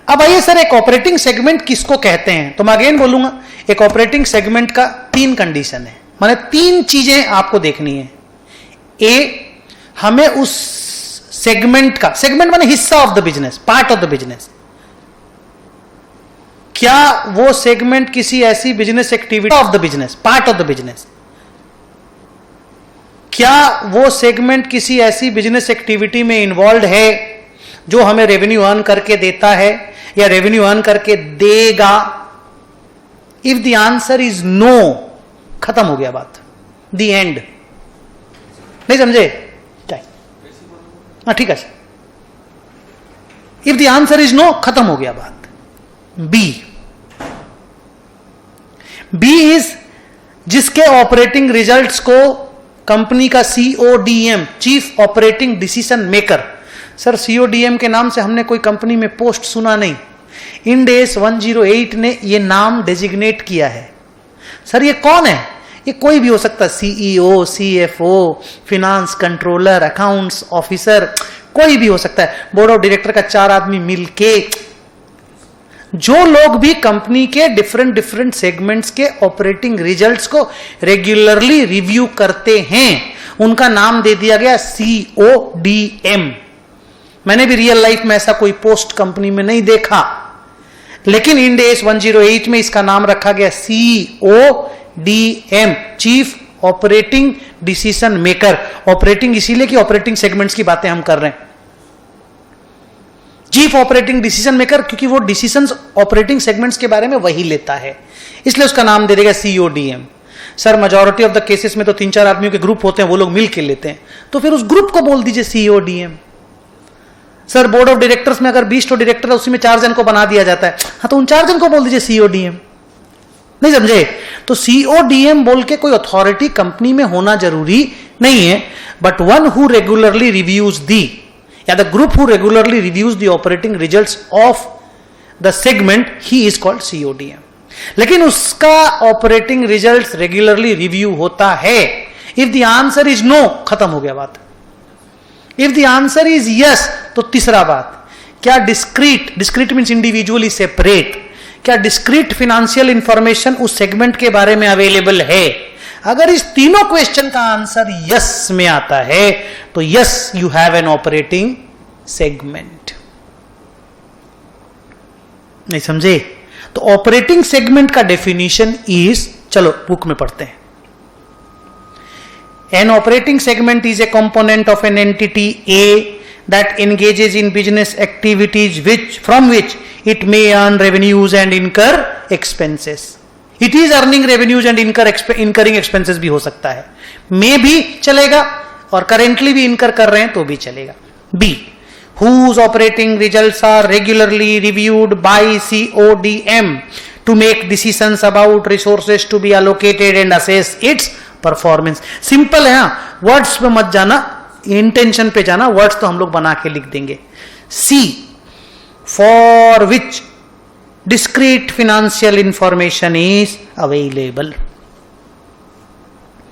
अब आइए सर, एक ऑपरेटिंग सेगमेंट किसको कहते हैं? तो मैं अगेन बोलूंगा, एक ऑपरेटिंग सेगमेंट का 3 कंडीशन है, माने 3 चीजें आपको देखनी है। ए, हमें उस सेगमेंट का, सेगमेंट माने हिस्सा of the business, part of the business, क्या वो सेगमेंट किसी ऐसी business activity of the business, part of the business, क्या वो सेगमेंट किसी ऐसी बिजनेस एक्टिविटी में इन्वॉल्व है जो हमें रेवेन्यू अर्न करके देता है या रेवेन्यू अर्न करके देगा? If the answer is no, खत्म हो गया बात, द एंड। नहीं समझे? हाँ ठीक है sir. If the answer is no, खत्म हो गया बात। बी इज जिसके ऑपरेटिंग रिजल्ट्स को कंपनी का CODM, chief operating decision maker. Sir CODM के नाम से हमने कोई कंपनी में पोस्ट सुना नहीं, इंड AS 108 ने ये नाम डेजिग्नेट किया है। सर ये कौन है? ये कोई भी हो सकता है, CEO, CFO, finance controller, accounts officer, कोई भी हो सकता है। बोर्ड ऑफ डायरेक्टर का 4 आदमी मिलके, जो लोग भी कंपनी के डिफरेंट सेगमेंट्स के ऑपरेटिंग रिजल्ट्स को रेगुलरली रिव्यू करते हैं, उनका नाम दे दिया गया CODM। मैंने भी रियल लाइफ में ऐसा कोई पोस्ट कंपनी में नहीं देखा, लेकिन इंड AS 108 में इसका नाम रखा गया CODM, chief operating decision maker. Operating इसीलिए कि ऑपरेटिंग सेगमेंट्स की बातें हम कर रहे हैं। चीफ ऑपरेटिंग डिसीजन मेकर, क्योंकि वो डिसीजंस ऑपरेटिंग सेगमेंट्स के बारे में वही लेता है, इसलिए उसका नाम दे देगा CODM। Sir majority of the cases में तो 3-4 आदमियों के ग्रुप होते हैं, वो लोग मिल के लेते हैं, तो फिर उस ग्रुप को बोल दीजिए CODM। Sir board of directors में अगर 20 डायरेक्टर है, उसी में 4 जन को बना दिया जाता है, हाँ तो उन 4 जन को बोल दीजिए CODM। नहीं समझे? तो CODM बोल के कोई अथॉरिटी कंपनी में होना जरूरी नहीं है, but one who regularly reviews the, या the group who regularly reviews the operating results of the segment, he is called CODM। लेकिन उसका ऑपरेटिंग रिजल्ट्स रेगुलरली रिव्यू होता है। If the answer is no, खत्म हो गया बात। If the answer is yes, तो तीसरा बात, क्या डिस्क्रीट मीन्स इंडिविजुअली सेपरेट, क्या डिस्क्रीट फिनेंशियल इंफॉर्मेशन उस सेगमेंट के बारे में अवेलेबल है? अगर इस तीनों क्वेश्चन का आंसर यस में आता है, तो yes you have an operating segment. नहीं समझे? तो ऑपरेटिंग सेगमेंट का डेफिनेशन इज, चलो बुक में पढ़ते हैं। An operating segment is a component of an entity A that engages in business activities from which it may earn revenues and incur expenses. It is earning revenues and incurring expenses भी हो सकता है, may भी चलेगा और currently भी incur कर रहे हैं तो भी चलेगा। B, whose operating results are regularly reviewed by CODM to make decisions about resources to be allocated and assess its performance. Simple है, हाँ, वर्ड्स पे मत जाना, इंटेंशन पे जाना। वर्ड्स तो हम लोग बना के लिख देंगे। See, for which discrete financial information is available.